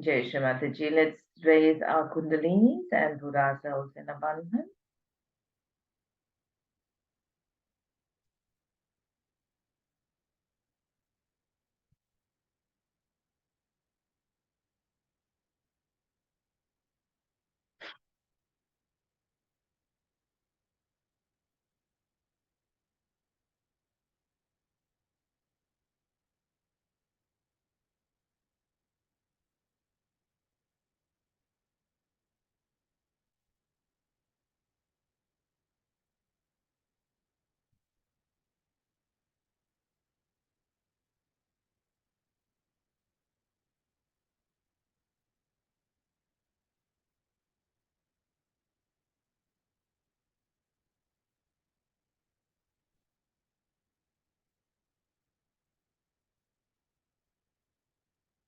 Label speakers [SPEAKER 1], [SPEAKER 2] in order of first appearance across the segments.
[SPEAKER 1] Jai Shri Mataji. Let's raise our Kundalinis and put ourselves in a bandhan.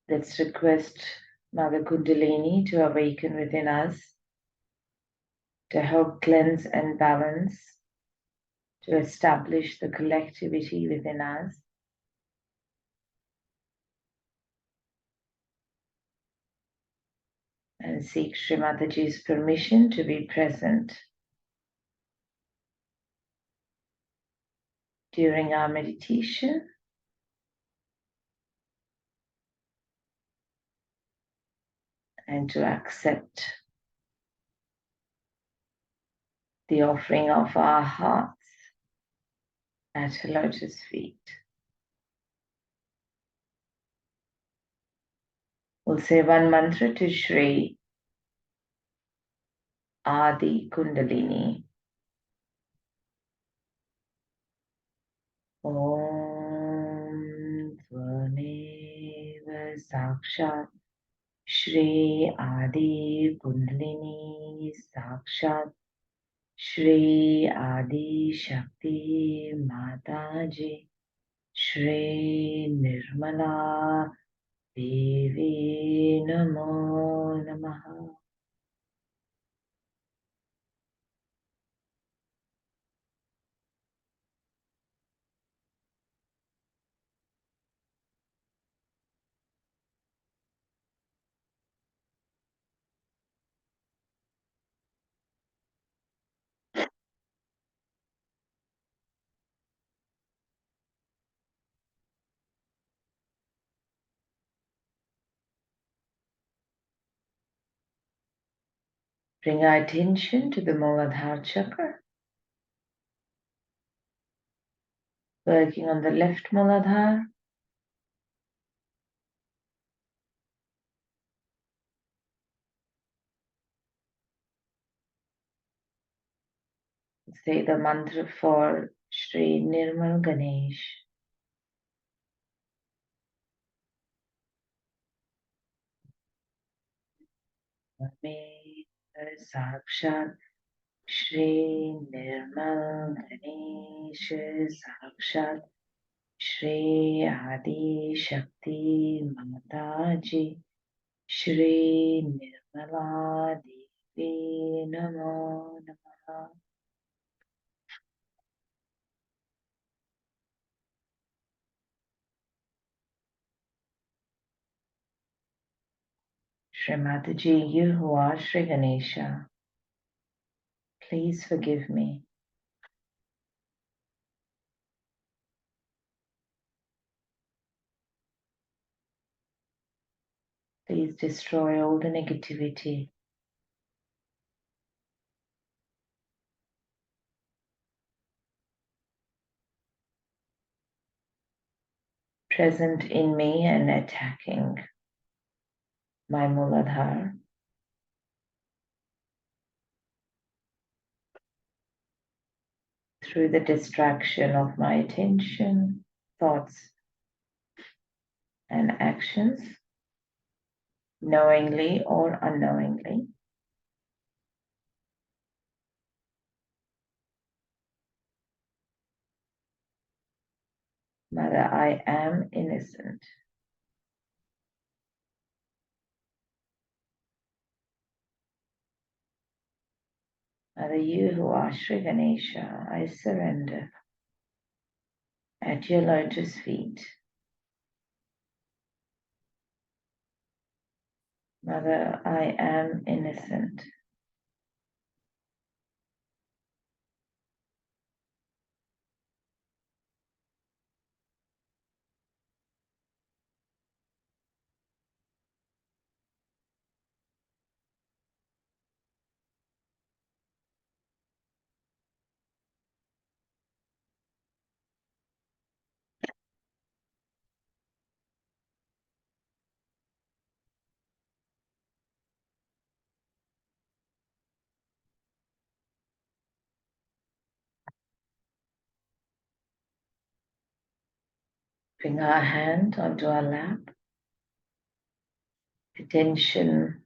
[SPEAKER 1] Let's request Mother Kundalini to awaken within us, to help cleanse and balance, to establish the collectivity within us. And seek Shri Mataji's permission to be present during our meditation, and to accept the offering of our hearts at her lotus feet. We'll say one mantra to Shri Adi Kundalini. Om Svaneva Sakshat Shri Adi Kundalini Sakshat Shri Adi Shakti Mataji Shri Nirmala Devi Namo Namaha. Bring our attention to the Mooladhar chakra, working on the left Mooladhar, say the mantra for Shri Nirmal Ganesh. Sakshat Shri Nirmal Ganesh Sakshat Shri Adi Shakti Mataji Shri Nirmala Devi Namo Namaha. Shri Mataji, you who are Shri Ganesha, please forgive me. Please destroy all the negativity. Present in me and attacking my Mooladhar. Through the distraction of my attention, thoughts, and actions, knowingly or unknowingly. Mother, I am innocent. Mother, you who are Shri Ganesha, I surrender at your lotus feet. Mother, I am innocent. Bring our hand onto our lap. Attention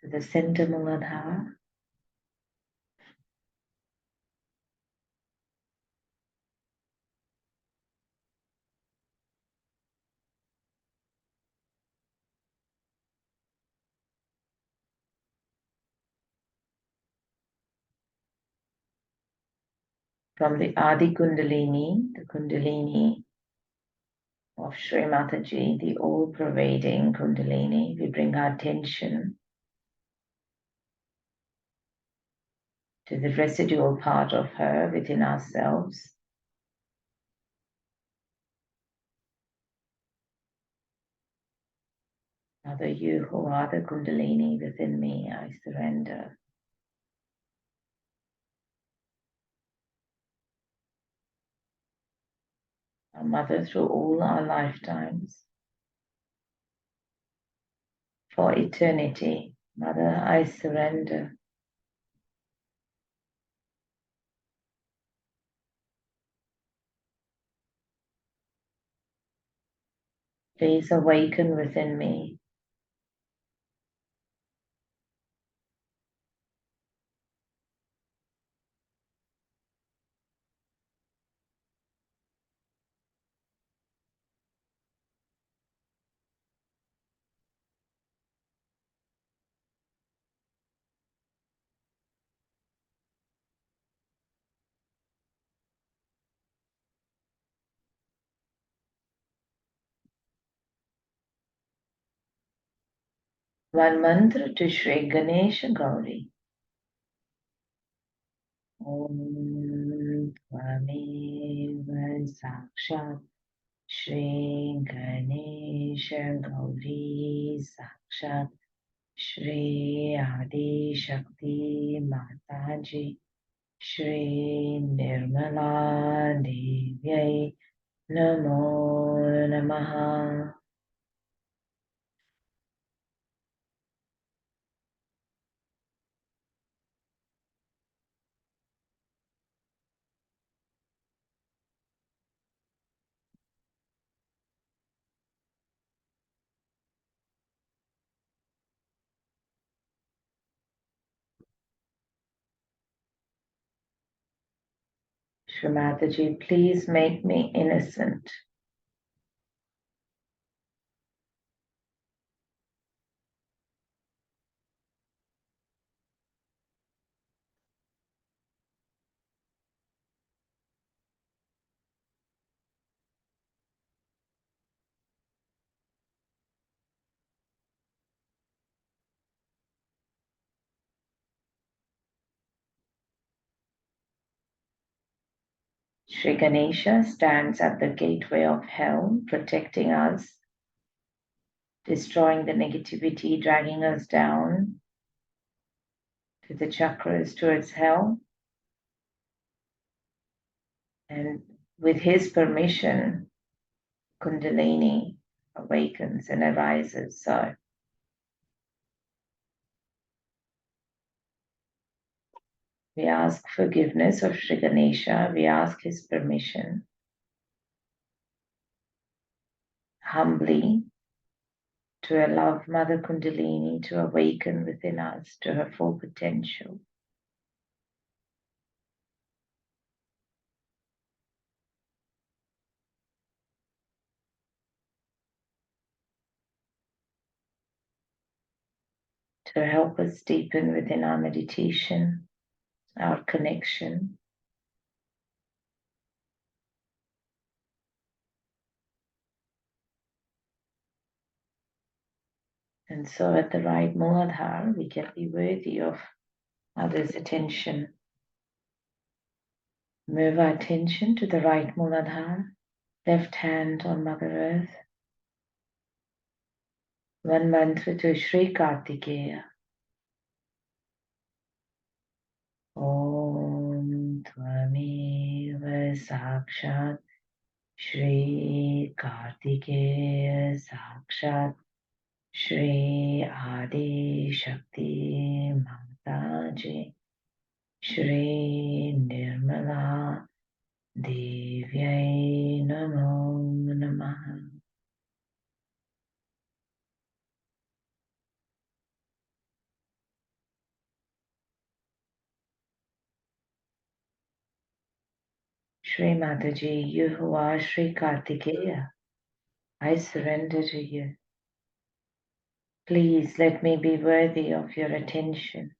[SPEAKER 1] to the center Mooladhar. From the Adi Kundalini, the Kundalini of Shri Mataji, the all-pervading Kundalini, we bring our attention to the residual part of her within ourselves. Mother, you who are the Kundalini within me, I surrender. Our Mother, through all our lifetimes, for eternity, Mother, I surrender. Please awaken within me. One mantra to Shri Ganesha Gauri. Om Tvameva Sakshat Shri Ganesha Gauri Sakshat Shri Adi Shakti Mataji Shri Nirmala Devyai Namo Namaha. Shri Mataji, please make me innocent. Shri Ganesha stands at the gateway of hell, protecting us, destroying the negativity, dragging us down to the chakras towards hell. And with his permission, Kundalini awakens and arises. So we ask forgiveness of Shri Ganesha. We ask his permission humbly to allow Mother Kundalini to awaken within us to her full potential. To help us deepen within our meditation, our connection. And so at the right Mooladhar, we can be worthy of others' attention. Move our attention to the right Mooladhar, left hand on Mother Earth. One mantra to Shri Kartikeya. Om Tvameva Sakshat Shri Kartikeya Sakshat Shri Adi Shakti Mataji Shri Nirmala Devyai Namo Namaha. Shri Mataji, you who are Shri Kartikeya, I surrender to you. Please let me be worthy of your attention.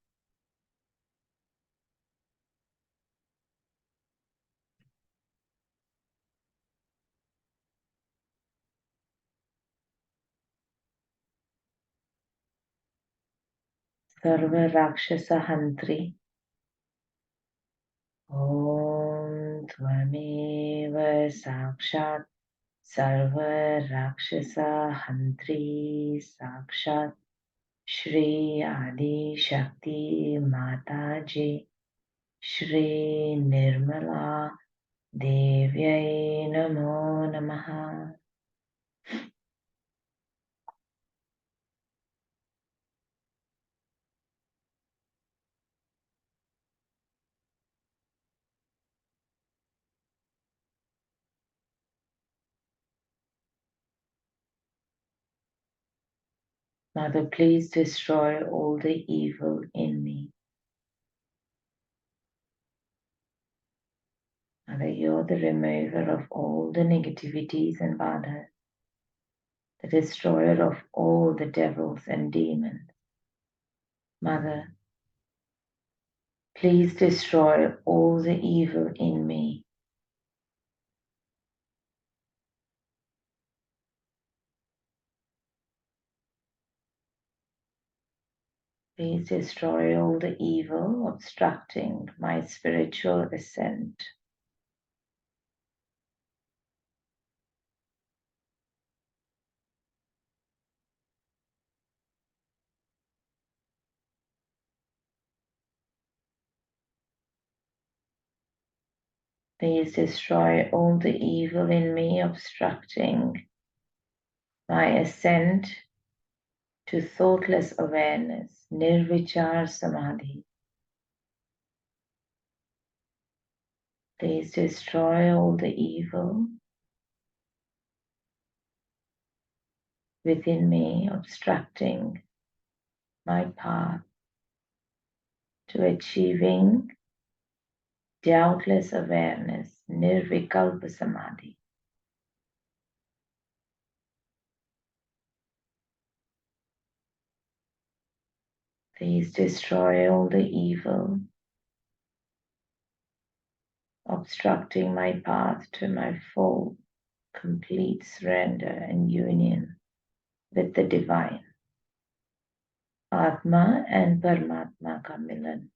[SPEAKER 1] Sarva Rakshasa Hantri. Om Tvameva Sakshat Sarva Rakshasa Hantri Sakshat Shri Adi Shakti Mataji Shri Nirmala Devyai Namo Namaha. Mother, please destroy all the evil in me. Mother, you're the remover of all the negativities and badhas, the destroyer of all the devils and demons. Mother, please destroy all the evil in me. Please destroy all the evil obstructing my spiritual ascent. Please destroy all the evil in me obstructing my ascent to thoughtless awareness, nirvichar samadhi. Please destroy all the evil within me obstructing my path to achieving doubtless awareness, nirvikalpa samadhi. Please destroy all the evil obstructing my path to my full, complete surrender and union with the divine. Atma and Paramatma ka milan.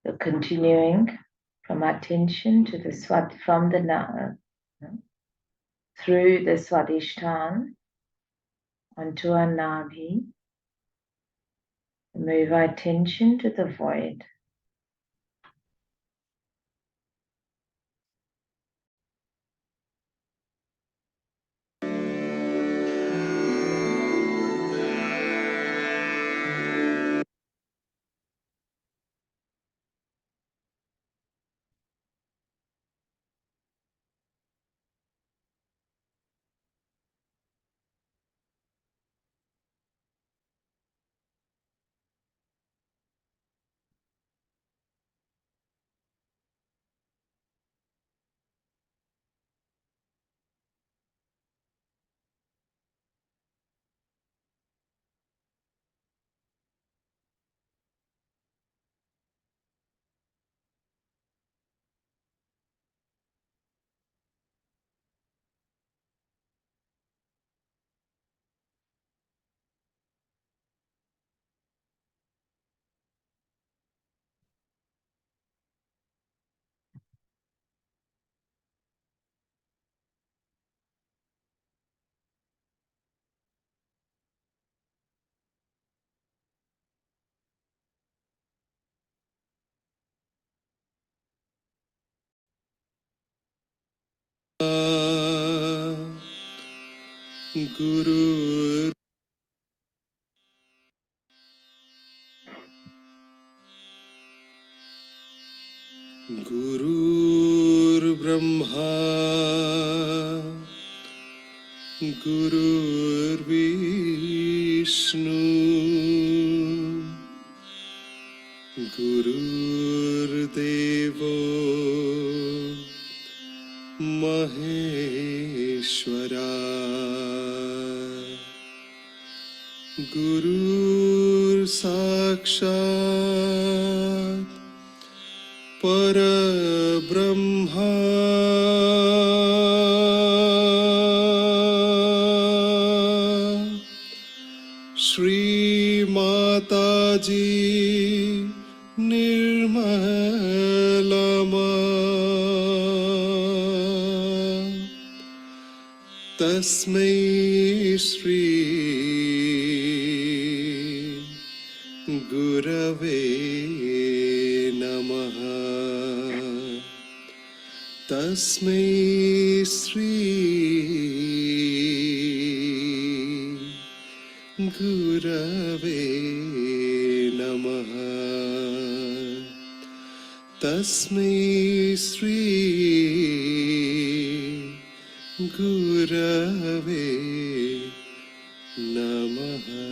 [SPEAKER 1] So continuing from attention to the from the through the Swadhisthana onto our Nabhi. Move our attention to the void.
[SPEAKER 2] Guru Gurur Brahma Gurur Vishnu Gurur Devo Maheshwara Gurur Sakshat Parabrahma Shri Mataji Nirmalama Tasmai Shri Gurave Namaha Tasmai Shri Gurave Namaha Tasmai Shri Gurave Namaha.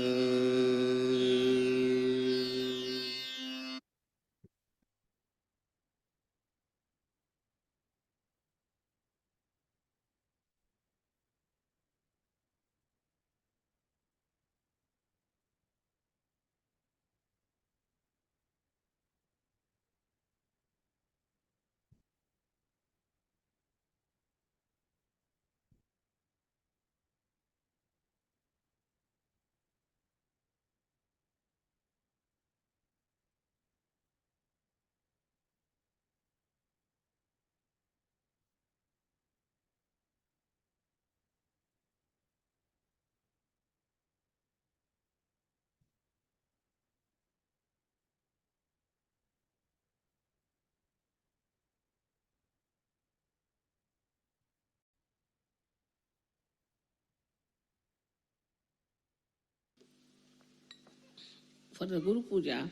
[SPEAKER 3] For the Guru Puja,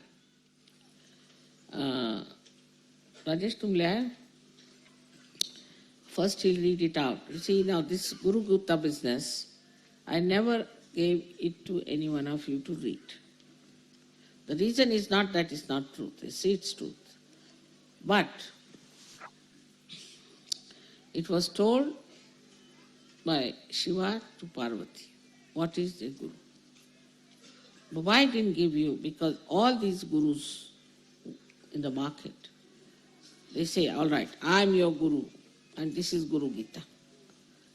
[SPEAKER 3] Rajesh Tumle, first he'll read it out. You see, now this Guru Gupta business, I never gave it to any one of you to read. The reason is not that it's not truth, it's truth. But it was told by Shiva to Parvati, what is the Guru? But why I didn't give you? Because all these gurus in the market, they say, all right, I'm your Guru, and this is Guru Gita.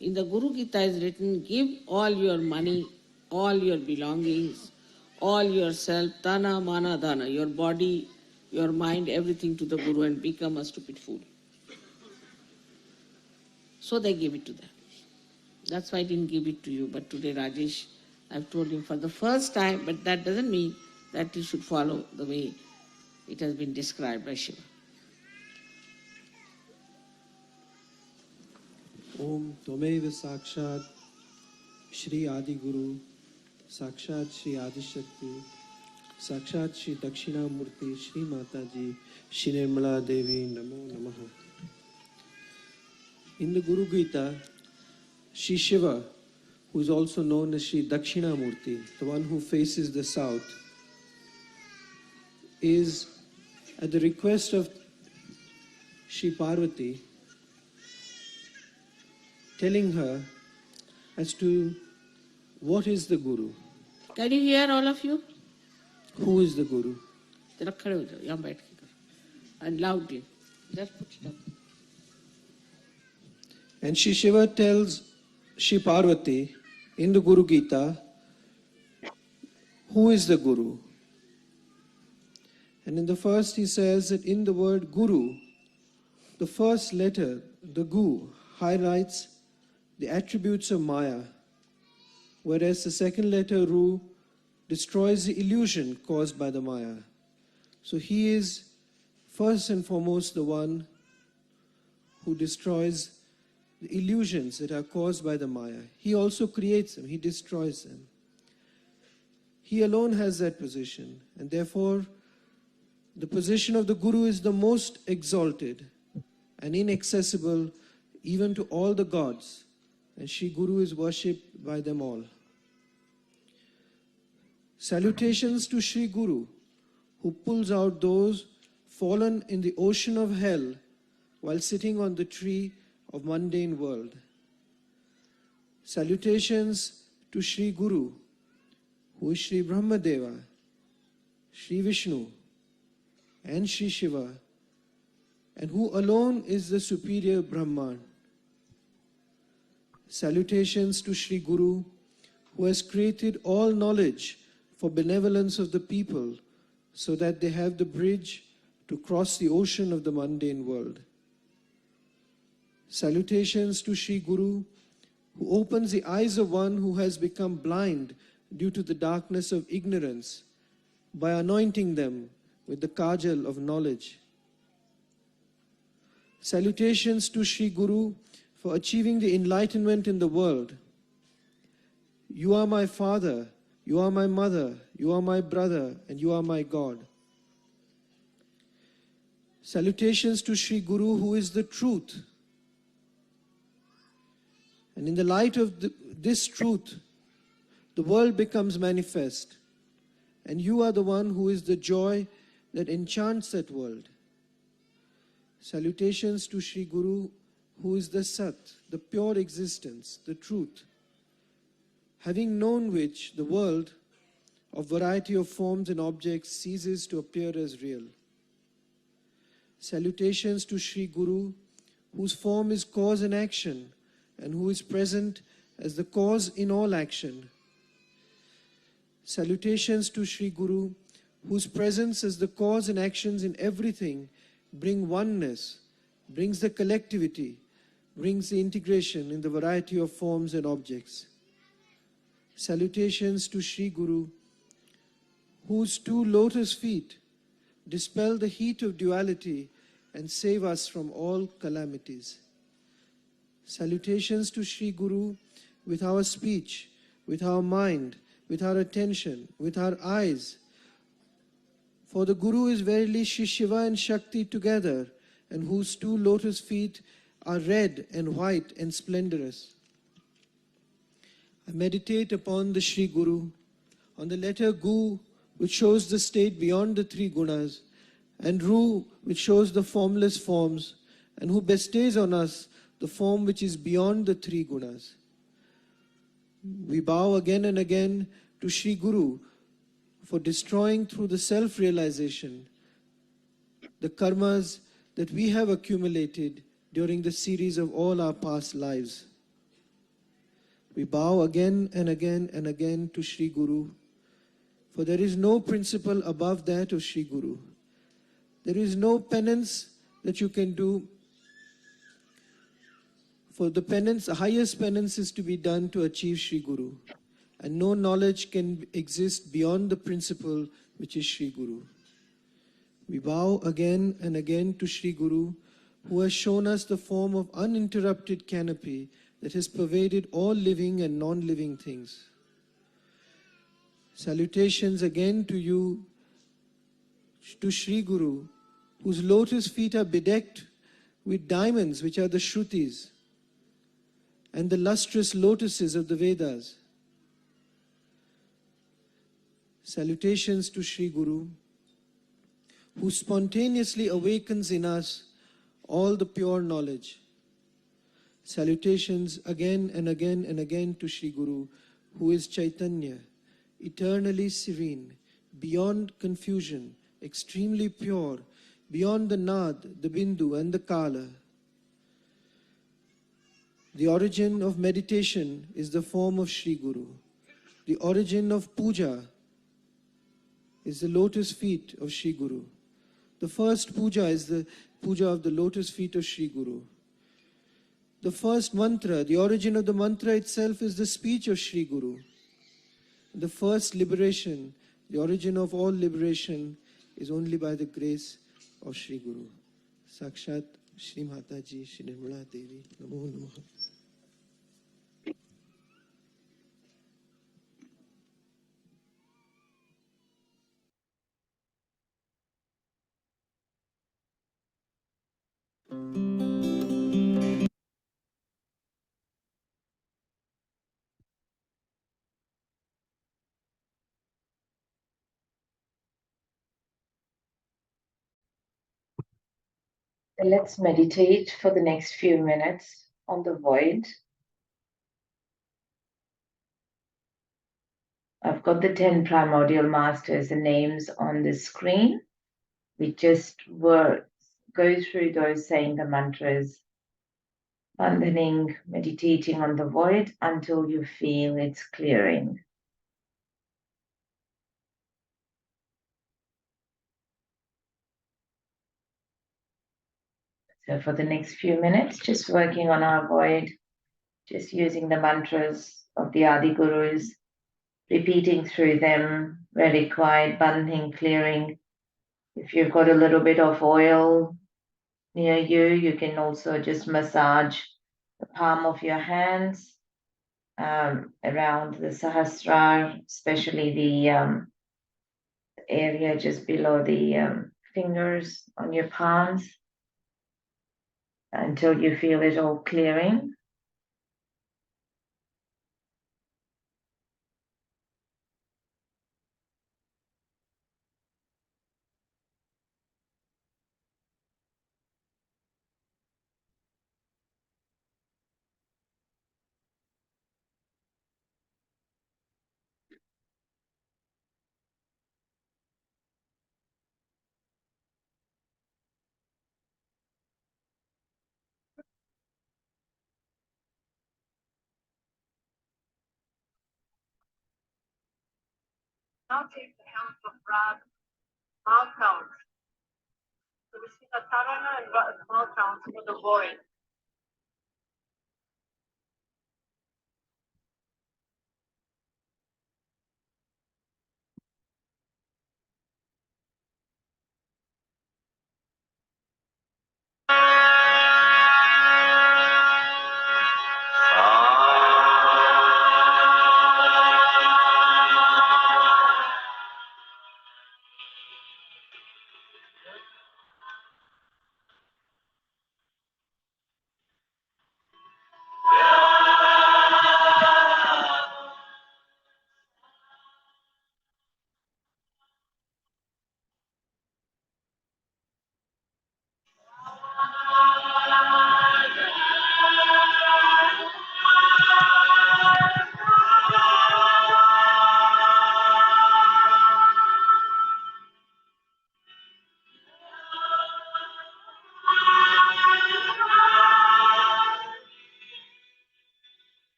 [SPEAKER 3] In the Guru Gita is written, give all your money, all your belongings, all yourself, tana, mana, dana, your body, your mind, everything to the Guru and become a stupid fool. So they gave it to them. That's why I didn't give it to you, but today Rajesh I've told him for the first time, but that doesn't mean that he should follow the way it has been described by Shiva.
[SPEAKER 4] Om Tomeva Sakshat Shri Adi Guru Sakshat Shri Adi Shakti Sakshat Shri Dakshina Murti Shri Mataji Shri Nirmala Devi Namo Namaha. In the Guru Gita, Shri Shiva, who is also known as Shri Dakshina Murti, the one who faces the south, is at the request of Shri Parvati telling her as to what is the Guru.
[SPEAKER 3] Can you hear, all of you?
[SPEAKER 4] Who is the Guru?
[SPEAKER 3] जरा खड़े हो जाओ, यहाँ बैठ के करो. And loudly. Just put it up.
[SPEAKER 4] And Shri Shiva tells Shri Parvati in the Guru Gita, who is the Guru? And in the first he says that in the word Guru, the first letter, the Gu, highlights the attributes of Maya, whereas the second letter Ru destroys the illusion caused by the Maya. So he is first and foremost the one who destroys the illusions that are caused by the Maya. He also creates them, he destroys them. He alone has that position, and therefore the position of the Guru is the most exalted and inaccessible even to all the gods, and Shri Guru is worshipped by them all. Salutations to Shri Guru, who pulls out those fallen in the ocean of hell while sitting on the tree of mundane world. Salutations to Shri Guru, who is Shri Brahmadeva, Shri Vishnu, and Shri Shiva, and who alone is the superior Brahman. Salutations to Shri Guru, who has created all knowledge for benevolence of the people, so that they have the bridge to cross the ocean of the mundane world. Salutations to Shri Guru, who opens the eyes of one who has become blind due to the darkness of ignorance by anointing them with the kajal of knowledge. Salutations to Shri Guru for achieving the enlightenment in the world. You are my father, you are my mother, you are my brother, and you are my God. Salutations to Shri Guru, who is the truth. And in the light of this truth, the world becomes manifest. And you are the one who is the joy that enchants that world. Salutations to Shri Guru, who is the Sat, the pure existence, the truth, having known which the world of variety of forms and objects ceases to appear as real. Salutations to Shri Guru, whose form is cause and action, and who is present as the cause in all action. Salutations to Shri Guru, whose presence as the cause and actions in everything bring oneness, brings the collectivity, brings the integration in the variety of forms and objects. Salutations to Shri Guru, whose two lotus feet dispel the heat of duality and save us from all calamities. Salutations to Shri Guru with our speech, with our mind, with our attention, with our eyes. For the Guru is verily Shri Shiva and Shakti together, and whose two lotus feet are red and white and splendorous. I meditate upon the Shri Guru, on the letter Gu, which shows the state beyond the three gunas, and Ru, which shows the formless forms, and who bestows on us the form which is beyond the three gunas. We bow again and again to Shri Guru for destroying through the self-realization the karmas that we have accumulated during the series of all our past lives. We bow again and again and again to Shri Guru, for there is no principle above that of Shri Guru. There is no penance that you can do. For the penance, the highest penance is to be done to achieve Shri Guru. and no knowledge can exist beyond the principle which is Sri Guru. We bow again and again to Sri Guru, who has shown us the form of uninterrupted canopy that has pervaded all living and non-living things. Salutations again to you, to Sri Guru, whose lotus feet are bedecked with diamonds, which are the Shrutis, and the lustrous lotuses of the Vedas. Salutations to Sri Guru, who spontaneously awakens in us all the pure knowledge. Salutations again and again and again to Sri Guru, who is Chaitanya, eternally serene, beyond confusion, extremely pure, beyond the Nad, the Bindu and the Kala. The origin of meditation is the form of Sri Guru. The origin of puja is the lotus feet of Sri Guru. The first puja is the puja of the lotus feet of Sri Guru. The first mantra, the origin of the mantra itself is the speech of Sri Guru. The first liberation, the origin of all liberation is only by the grace of Sri Guru. Sakshat Shri Mataji, Shri Mooladhar, Namo Namaha.
[SPEAKER 1] So let's meditate for the next few minutes on the void. I've got the 10 primordial masters and names on the screen. We just go through those saying the mantras, abandoning, meditating on the void until you feel it's clearing. So for the next few minutes, just working on our void, just using the mantras of the Adi Gurus, repeating through them where required, banding, clearing. If you've got a little bit of oil near you, you can also just massage the palm of your hands around the Sahasrara, especially the area just below the fingers on your palms, until you feel it all clearing.
[SPEAKER 5] Now take the hands of Brad, mouth counts. So we sing a tarana and mouth counts for the void.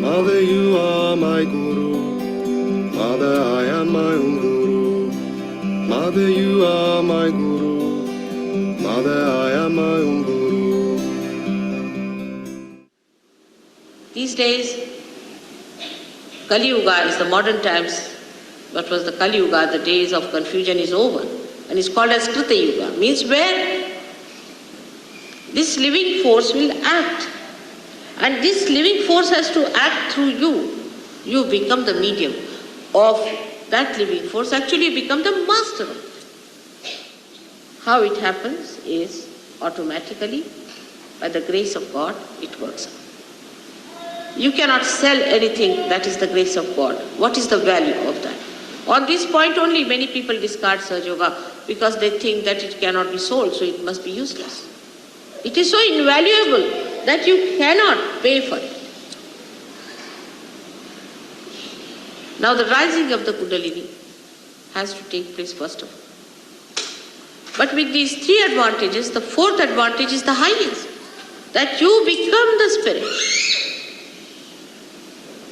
[SPEAKER 2] Mother, you are my guru. Mother, I am my own guru. Mother, you are my guru. Mother, I am my own guru.
[SPEAKER 3] These days, Kali Yuga is the modern times. What was the Kali Yuga? The days of confusion is over. And it's called as Krita Yuga. Means where this living force will act. And this living force has to act through you. You become the medium of that living force. Actually, you become the master of it. How it happens is automatically, by the grace of God, it works out. You cannot sell anything that is the grace of God. What is the value of that? On this point only, many people discard Sahaja Yoga because they think that it cannot be sold, so it must be useless. It is so invaluable that you cannot pay for it. Now the rising of the Kundalini has to take place first of all. But with these three advantages, the fourth advantage is the highest, that you become the spirit.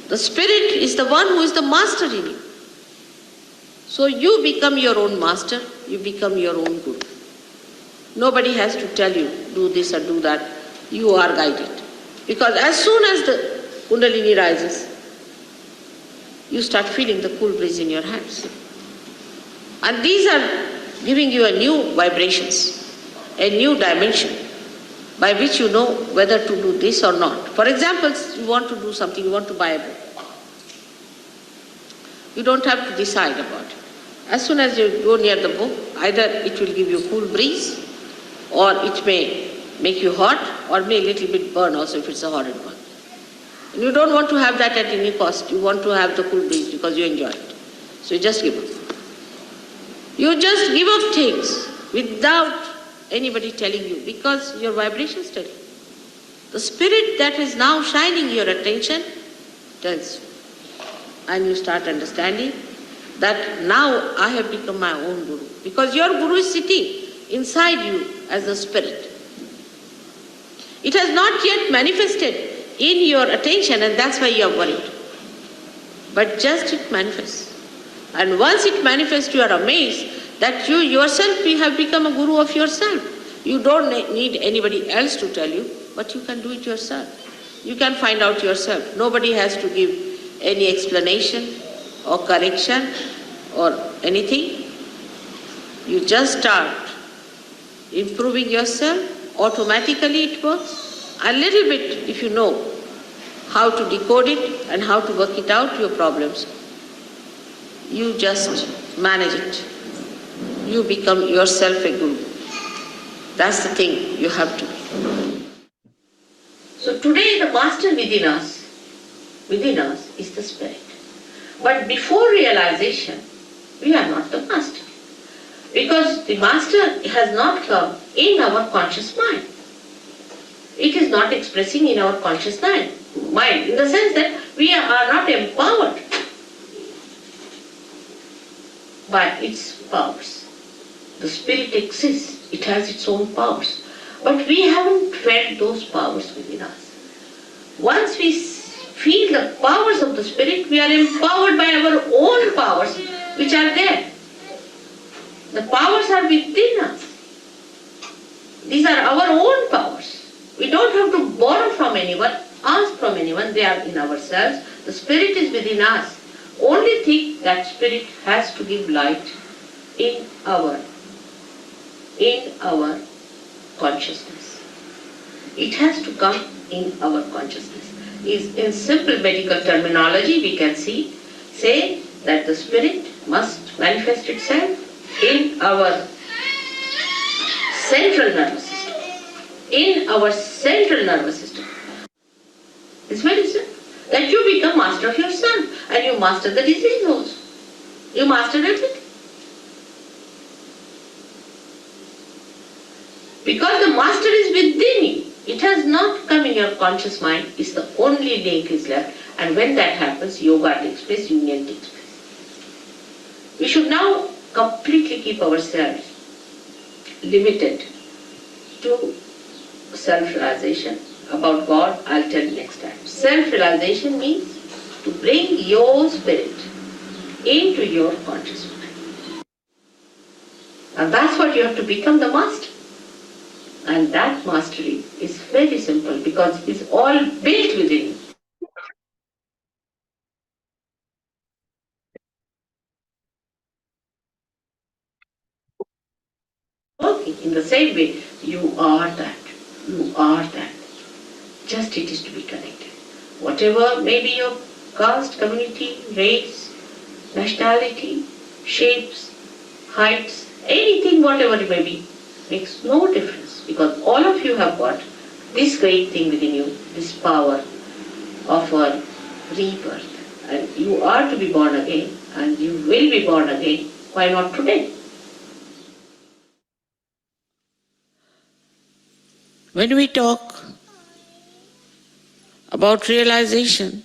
[SPEAKER 3] The spirit is the one who is the master in you. So you become your own master, you become your own guru. Nobody has to tell you, do this or do that. You are guided. Because as soon as the Kundalini rises, you start feeling the cool breeze in your hands. And these are giving you a new vibrations, a new dimension by which you know whether to do this or not. For example, you want to do something, you want to buy a book. You don't have to decide about it. As soon as you go near the book, either it will give you cool breeze, or it may make you hot, or may a little bit burn also if it's a horrid one. And you don't want to have that at any cost. You want to have the cool breeze because you enjoy it. So you just give up. You just give up things without anybody telling you, because your vibrations tell you. The spirit that is now shining your attention tells you. And you start understanding that now I have become my own guru. Because your guru is sitting inside you as a spirit. It has not yet manifested in your attention, and that's why you are worried. But just it manifests. And once it manifests, you are amazed that you yourself have become a guru of yourself. You don't need anybody else to tell you, but you can do it yourself. You can find out yourself. Nobody has to give any explanation or correction or anything. You just start improving yourself. Automatically it works. A little bit, if you know how to decode it and how to work it out, your problems, you just manage it. You become yourself a guru. That's the thing you have to be. So today the master within us is the spirit. But before realization, we are not the master. Because the master has not come in our conscious mind. It is not expressing in our conscious mind, in the sense that we are not empowered by its powers. The spirit exists, it has its own powers. But we haven't felt those powers within us. Once we feel the powers of the spirit, we are empowered by our own powers which are there. The powers are within us. These are our own powers. We don't have to borrow from anyone, ask from anyone, they are in ourselves. The spirit is within us. Only thing that spirit has to give light in our consciousness. It has to come in our consciousness. In simple medical terminology, we can say that the spirit must manifest itself in our central nervous system. In our central nervous system. It's very simple. That you become master of yourself, and you master the disease also. You master everything. Because the master is within you. It has not come in your conscious mind. It's the only link is left. And when that happens, yoga takes place, union takes place. We should now completely keep ourselves limited to self-realization. About God, I'll tell you next time. Self-realization means to bring your spirit into your conscious mind. And that's what you have to become, the master. And that mastery is very simple because it's all built within you. Working in the same way, you are that. You are that. Just it is to be connected. Whatever may be your caste, community, race, nationality, shapes, heights, anything, whatever it may be, makes no difference because all of you have got this great thing within you, this power of a rebirth. And you are to be born again, and you will be born again. Why not today? When we talk about realization,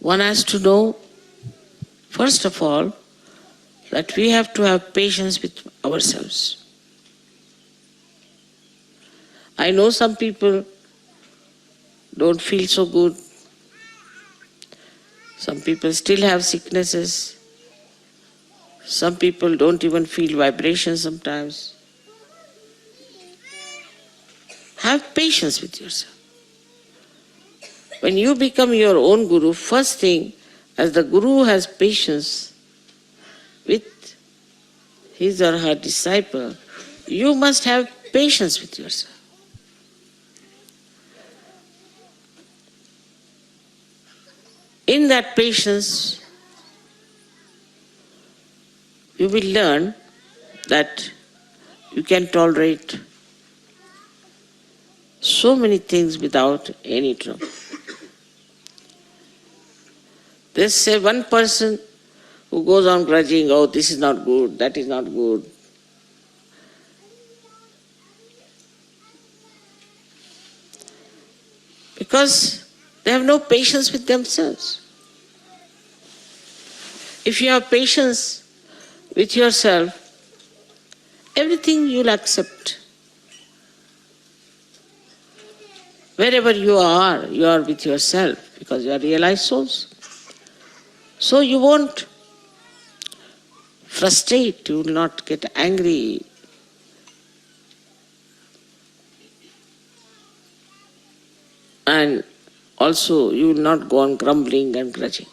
[SPEAKER 3] one has to know, first of all, that we have to have patience with ourselves. I know some people don't feel so good. Some people still have sicknesses. Some people don't even feel vibrations sometimes. Have patience with yourself. When you become your own guru, first thing, as the guru has patience with his or her disciple, you must have patience with yourself. In that patience, you will learn that you can tolerate so many things without any trouble. There's say one person who goes on grudging, oh, this is not good, that is not good. Because they have no patience with themselves. If you have patience with yourself, everything you'll accept. Wherever you are with yourself because you are realized souls. So you won't frustrate, you will not get angry. And also you will not go on grumbling and grudging.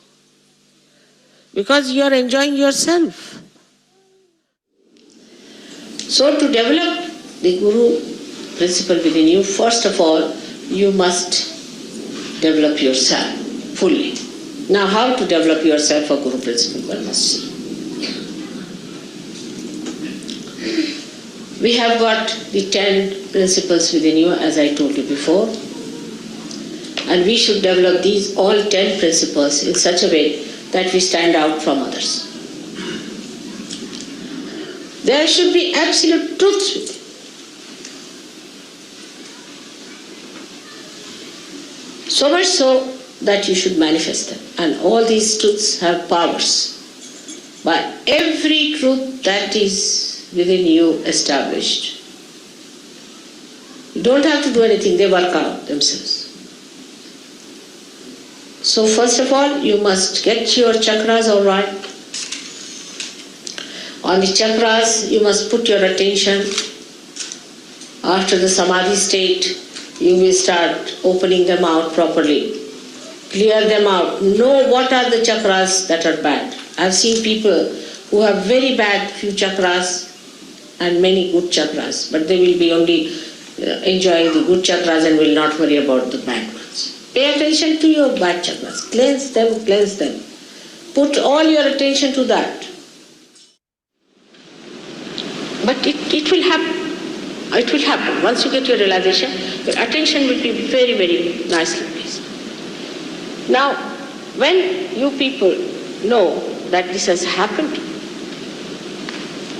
[SPEAKER 3] Because you are enjoying yourself. So to develop the Guru principle within you, first of all, you must develop yourself fully. Now how to develop yourself for Guru principle, one must see. We have got the 10 principles within you, as I told you before. And we should develop these all 10 principles in such a way that we stand out from others. There should be absolute truths with you. So much so that you should manifest them. And all these truths have powers. By every truth that is within you established, you don't have to do anything, they work out themselves. So first of all, you must get your chakras all right. On the chakras, you must put your attention. After the samadhi state, you will start opening them out properly. Clear them out. Know what are the chakras that are bad. I've seen people who have very bad few chakras and many good chakras, but they will be only enjoying the good chakras and will not worry about the bad ones. Pay attention to your bad chakras. Cleanse them, cleanse them. Put all your attention to that. But it will happen. It will happen. Once you get your realization, your attention will be very, very nicely placed. Now, when you people know that this has happened to you,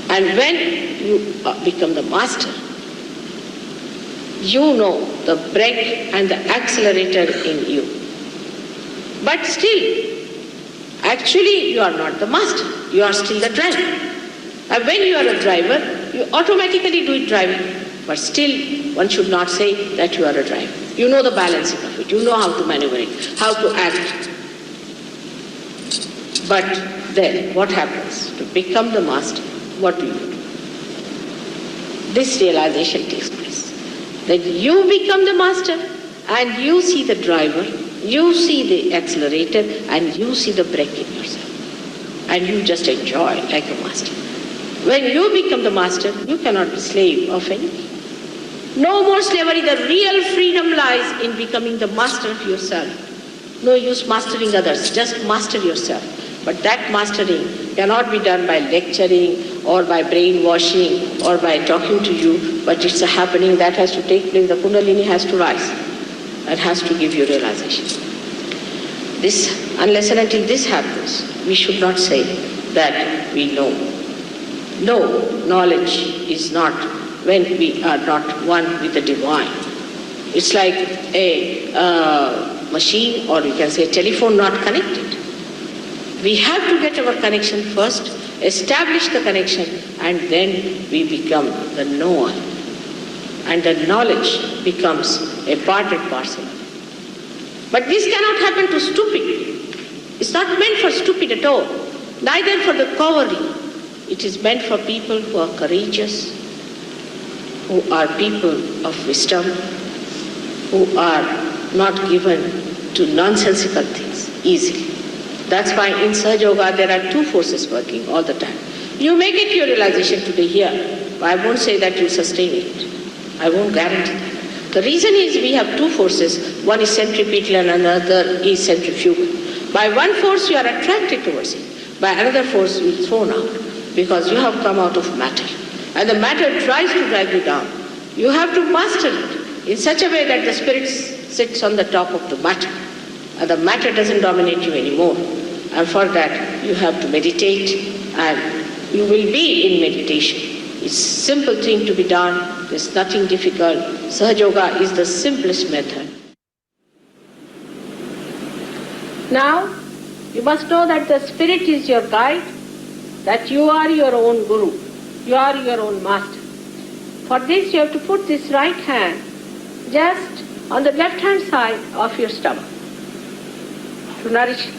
[SPEAKER 3] and when you become the master, you know the brake and the accelerator in you. But still, actually you are not the master, you are still the driver. And when you are a driver, you automatically do it driving. But still, one should not say that you are a driver. You know the balancing of it, you know how to maneuver it, how to act. But then, what happens? To become the master, what do you do? This realization takes place. That you become the master and you see the driver, you see the accelerator and you see the brake in yourself. And you just enjoy like a master. When you become the master, you cannot be slave of anything. No more slavery. The real freedom lies in becoming the master of yourself. No use mastering others, just master yourself. But that mastering cannot be done by lecturing or by brainwashing or by talking to you, but it's a happening that has to take place. The Kundalini has to rise and has to give you realization. This, unless and until this happens, we should not say that we know. No, knowledge is not when we are not one with the divine. It's like a machine, or you can say telephone not connected. We have to get our connection first, establish the connection, and then we become the knower. And the knowledge becomes a part and parcel. But this cannot happen to stupid. It's not meant for stupid at all, neither for the cowardly. It is meant for people who are courageous, who are people of wisdom, who are not given to nonsensical things easily. That's why in Sahaja Yoga there are two forces working all the time. You may get your realization today here, but I won't say that you sustain it. I won't guarantee that. The reason is we have two forces. One is centripetal and another is centrifugal. By one force you are attracted towards it, by another force you are thrown out, because you have come out of matter. And the matter tries to drag you down. You have to master it in such a way that the spirit sits on the top of the matter, and the matter doesn't dominate you anymore. And for that you have to meditate, and you will be in meditation. It's a simple thing to be done. There's nothing difficult. Sahaja Yoga is the simplest method. Now, you must know that the spirit is your guide, that you are your own guru, you are your own master. For this you have to put this right hand just on the left hand side of your stomach to nourish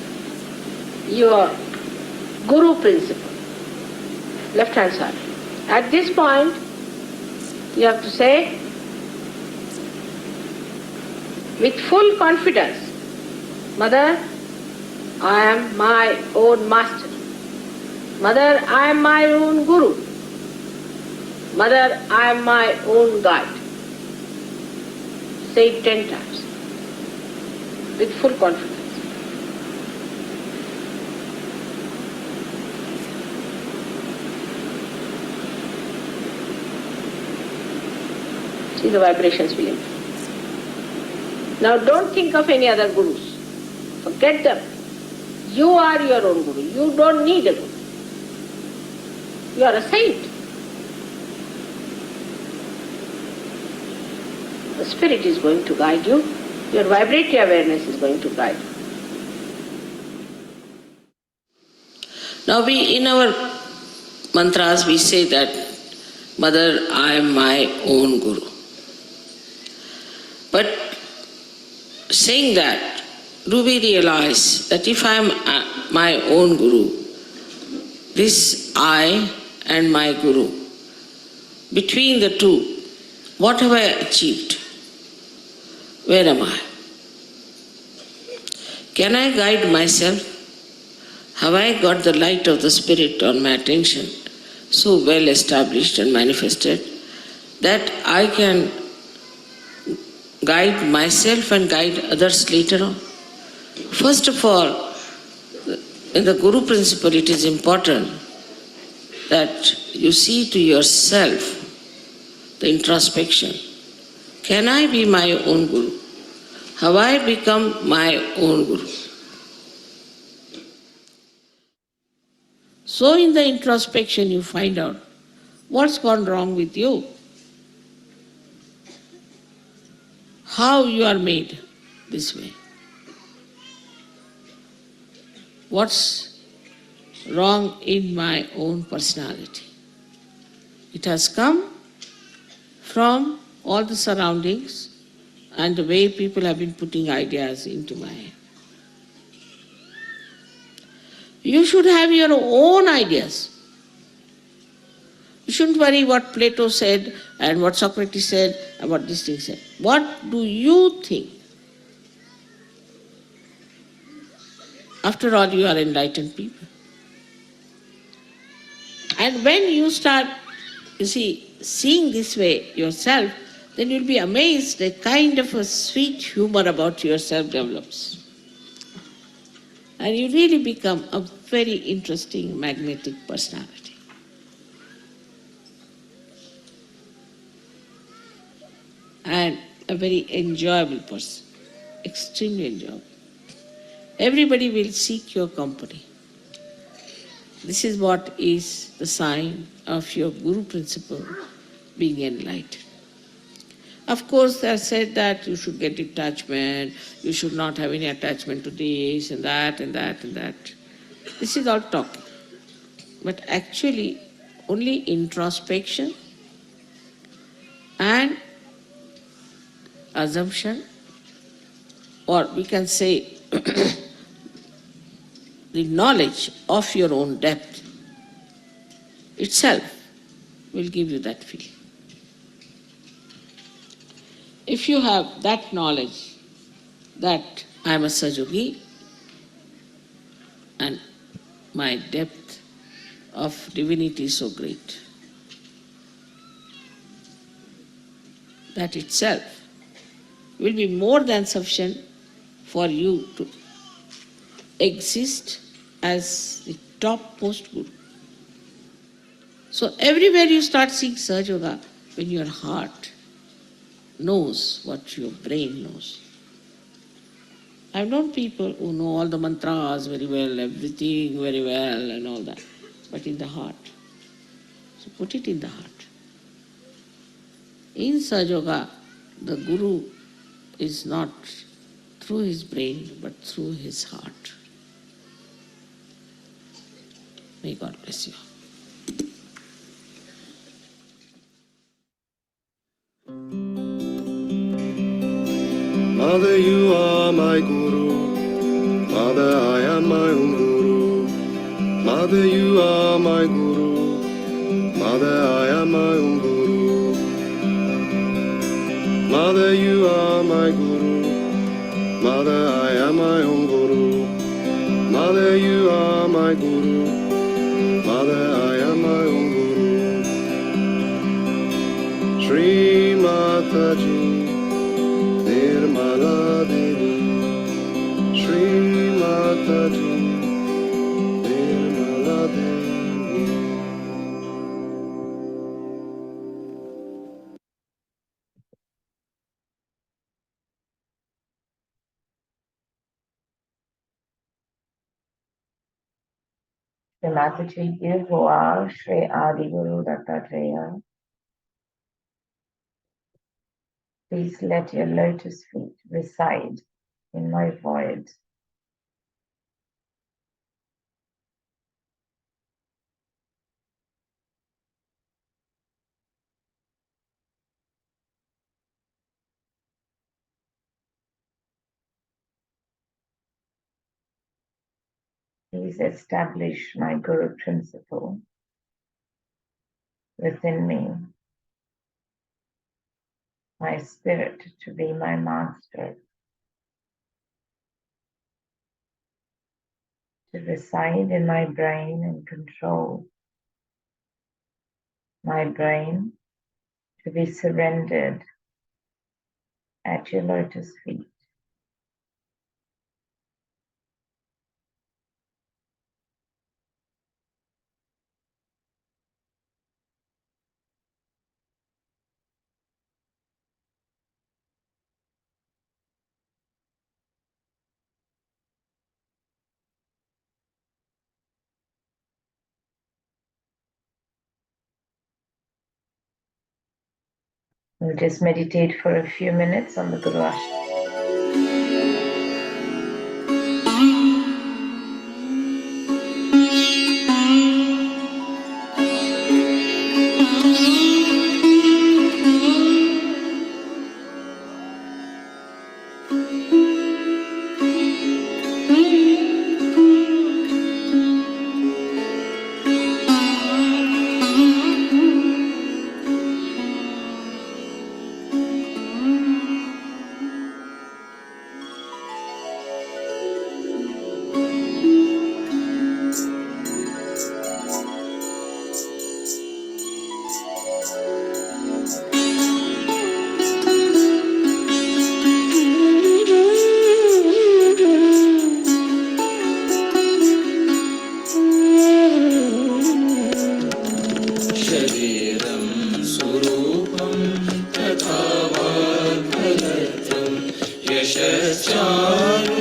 [SPEAKER 3] your guru principle, left hand side. At this point, you have to say with full confidence, Mother, I am my own master. Mother, I am my own guru. Mother, I am my own guide. Say it 10 times with full confidence. See, the vibrations will improve. Now don't think of any other gurus. Forget them. You are your own guru. You don't need a guru. You are a saint. The spirit is going to guide you. Your vibratory awareness is going to guide you. Now in our mantras we say that, Mother, I am my own guru. But saying that, do we realize that if I am my own guru, this I and my guru, between the two, what have I achieved? Where am I? Can I guide myself? Have I got the light of the Spirit on my attention so well established and manifested that I can guide myself and guide others later on? First of all, in the Guru principle, it is important that you see to yourself the introspection. Can I be my own Guru? Have I become my own Guru? So in the introspection you find out what's gone wrong with you, how you are made this way, what's wrong in my own personality. It has come from all the surroundings and the way people have been putting ideas into my head. You should have your own ideas. You shouldn't worry what Plato said and what Socrates said and what this thing said. What do you think? After all, you are enlightened people. And when you start, seeing this way yourself, then you'll be amazed a kind of a sweet humor about yourself develops. And you really become a very interesting, magnetic personality. And a very enjoyable person, extremely enjoyable. Everybody will seek your company. This is what is the sign of your Guru principle being enlightened. Of course, they have said that you should get detachment, you should not have any attachment to this and that and that and that. This is all talking. But actually, only introspection and assumption, or we can say the knowledge of your own depth itself will give you that feeling. If you have that knowledge that I am a Sahaja and my depth of divinity is so great, that itself will be more than sufficient for you to exist as the topmost guru. So everywhere you start seeing Sahaja Yoga, when your heart knows what your brain knows. I've known people who know all the mantras very well, everything very well and all that, but in the heart. So put it in the heart. In Sahaja Yoga, the guru is not through his brain, but through his heart. May God bless you.
[SPEAKER 2] Mother, you are my guru. Mother, I am my own guru. Mother, you are my guru. Mother, I am my own guru. Mother, you are my guru. Mother, I am my own guru. Mother, you are my guru. Mother, I am my own guru. Shri Mataji, Nirmala Devi. Shri Mataji, Nirmala Devi.
[SPEAKER 1] Shri Mataji ki dua, Shri Adi Guru Dattatreya. Please let your lotus feet reside in my void. Please establish my Guru principle within me, my spirit to be my master, to reside in my brain and control my brain, to be surrendered at your lotus feet. We'll just meditate for a few minutes on the Guru Ashram.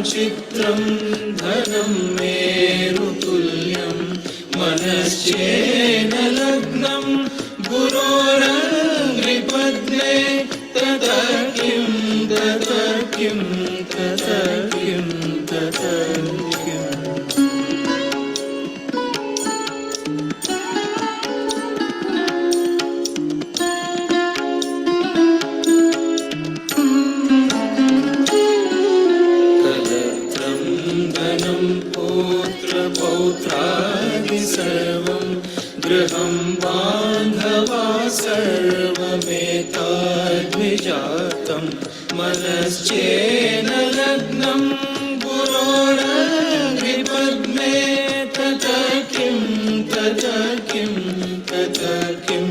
[SPEAKER 6] चित्रं धनं मेरुतुल्यं मनश्चेन लग्नं गुरोरङ्घ्रिपद्मे तदा किं तदा किं तदा किं तदा किम् पौत्रादि सर्वं गृहं बान्धवा सर्वमेताद्विजातं मनश्चेन लग्नं गुरोरङ्घ्रिपद्मे तथा किं तथा किं तथा किं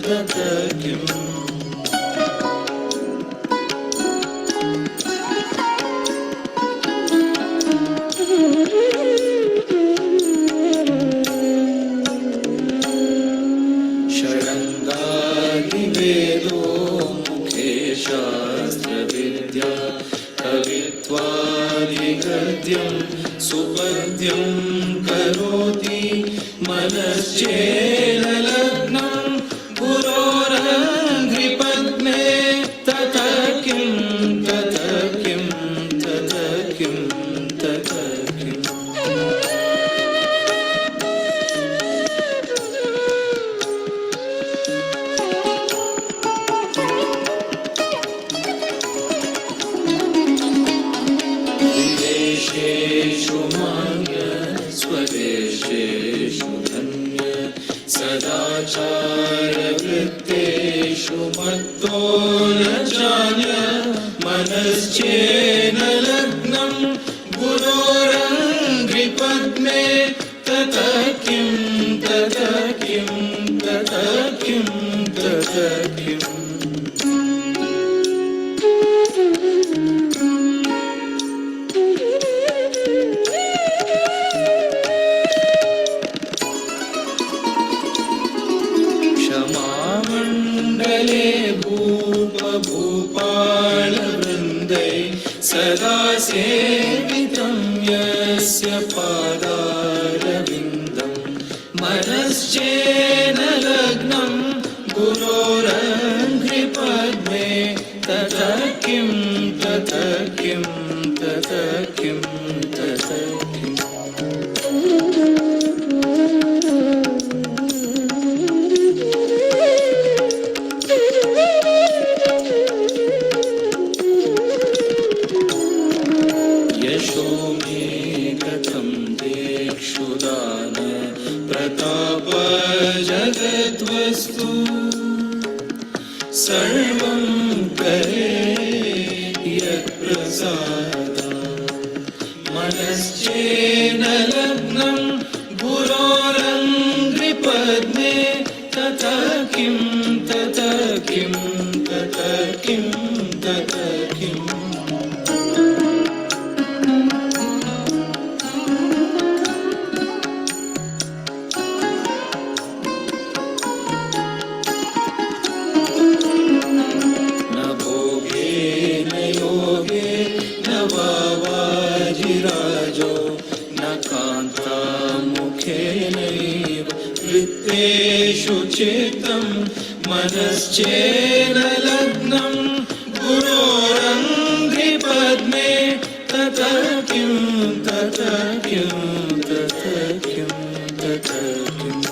[SPEAKER 6] तथा किम् मध्यं करोति मनश्चेन लग्नं गुरोरङ्घ्रिपद्मे ततः किं ततः किं ततः किं ततः किम् विदेशेषु मान्य स्वदेशेषु धन्य सदाचारवृत्तेषु मत्तो न जान्य मनश्चेन लग्नं गुरोरङ्घ्रिपद्मे ततः किं ततः किं ततः किं ततः किम् क्षमामण्डले भूपभूपालवृन्दै सदा सेवितं यस्य पादारविन्दं मनश्चेन लग्नं गुरोरङ्घ्रिपद्मे ततः किं ततः किं ततः किं ततः किम् यशो मे कथं देक्षुदान प्रताप जगद्वस्तु सर्वं करे यत्प्रसादात् मनश्चेन लग्नं गुरोरङ्घ्रिपद्मे ततः किं ततः किं ततः किं ततः किम् न भोगे न योगे न वावाजिराजो न कान्तामुखेनैव वृत्तेषु चित्तं मनश्चेन लग्नं गुरोरङ्घ्रिपद्मे ततः किं ततः किं ततः किं ततः किम्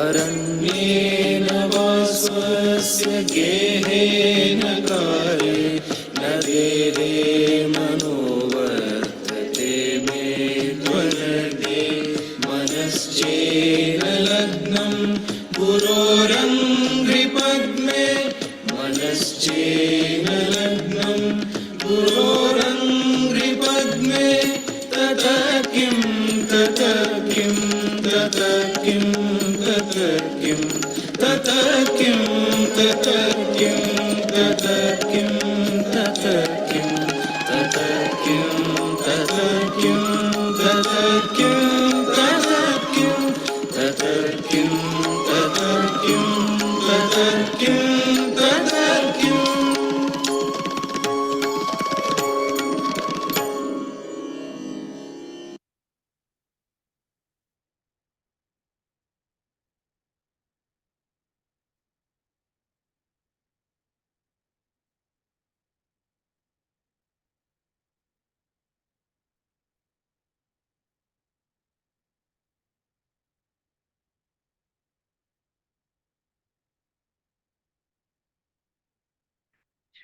[SPEAKER 6] अरण्येन वा स्वस्य गेहेन काले न देहे मनोवर्तते मे त्वनगे मनश्चेन लग्नं गुरोरङ्घ्रिपद्मे मनश्चेन लग्नं गुरोरङ्घ्रिपद्मे ततः किं ततः किं ततः किं ततः किं ततः किं ततः किं ततः किं ततः किं ततः किं ततः किं ततः किं ततः किं ततः किं ततः किं ततः किं ततः किम्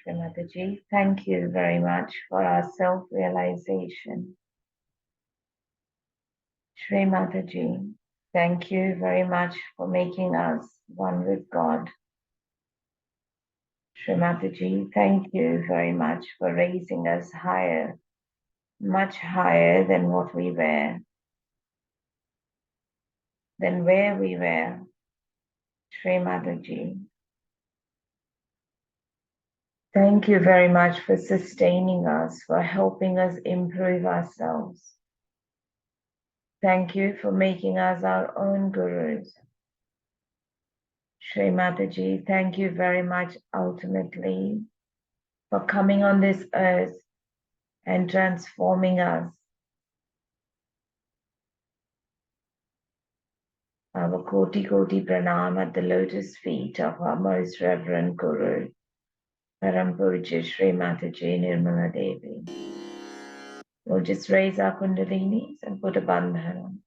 [SPEAKER 1] Shri Mataji, thank you very much for our self-realization. Shri Mataji, thank you very much for making us one with God. Shri Mataji, thank you very much for raising us higher, much higher than what we were, than where we were. Shri Mataji, thank you very much for sustaining us, for helping us improve ourselves. Thank you for making us our own gurus. Shri Mataji, thank you very much ultimately for coming on this earth and transforming us. Our Koti Pranam at the lotus feet of our most reverend Guru, Param Pujya Shri Mataji Nirmala Devi. We'll just raise our Kundalinis and put a bandhan on.